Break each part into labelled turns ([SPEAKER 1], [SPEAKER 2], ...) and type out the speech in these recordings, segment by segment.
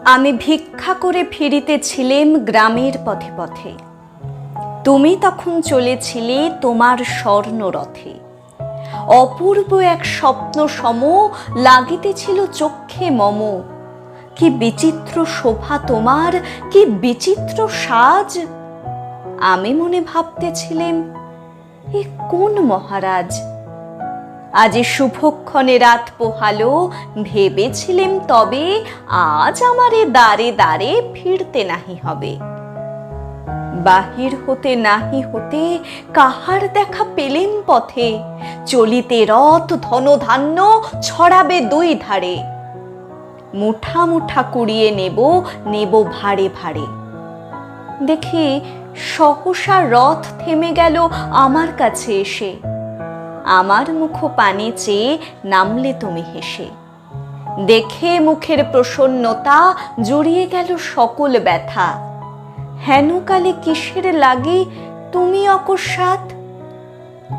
[SPEAKER 1] আমি ভিক্ষা করে ফিরিতেছিলেম গ্রামের পথে পথে। তুমি তখন চলেছিলে তোমার স্বর্ণরথে। অপূর্ব এক স্বপ্ন সম লাগিতেছিল চক্ষে মম। কি বিচিত্র শোভা তোমার, কি বিচিত্র সাজ। আমি মনে ভাবতেছিলেম, এ কোন মহারাজ। আজি শুভক্ষণে রাত পোহালো, ভেবেছিলেম তবে আজ আমারে দ্বারে দ্বারে ফিরতে নাহি হবে। বাহির হতে নাহি হতে কাহার দেখা পেলেম পথে। চলিতে রথ ধনধান্য ছড়াবে দুই ধারে। মুঠা মুঠা কুড়িয়ে নেব, নেব ভাড়ে ভাড়ে। দেখি সহসা রথ থেমে গেল আমার কাছে এসে। আমার মুখ পানে চেয়ে নামলে তুমি হেসে। দেখে মুখের প্রসন্নতা জুড়িয়ে গেল সকল ব্যথা। হেনকালে কিসের লাগি তুমি অকস্মাৎ।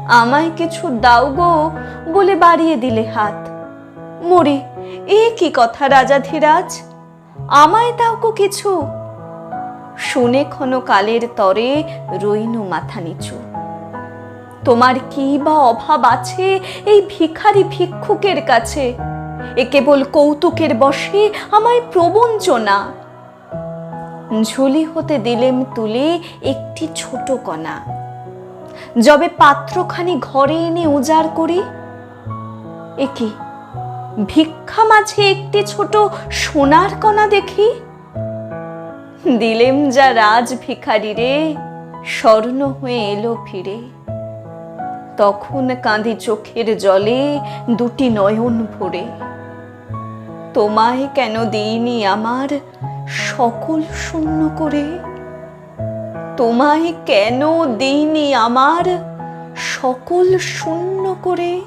[SPEAKER 1] আমায় কিছু দাও গো বলে বাড়িয়ে দিলে হাত। মরি, এ কি কথা রাজাধিরাজ, আমায় দাও গো কিছু। শুনে ক্ষণকালের তরে রইনু মাথা নিচু। তোমার কি বা অভাব আছে এই ভিখারি ভিক্ষুকের কাছে। এ কেবল কৌতুকের বশে আমায় প্রবঞ্চনা। ঝুলি হতে দিলেম তুলে একটি ছোট কণা। যবে পাত্রখানি ঘরে এনে উজাড় করি, এ কি ভিক্ষা মাঝে একটি ছোট সোনার কণা দেখি। দিলেম যা রাজ ভিখারি রে, স্বর্ণ হয়ে এলো ফিরে। তখন কাঁদি চোখের জলে দুটি নয়ন ভরে। তোমায় কেন দিইনি আমার সকল শূন্য করে। তোমায় কেন দিইনি আমার সকল শূন্য করে।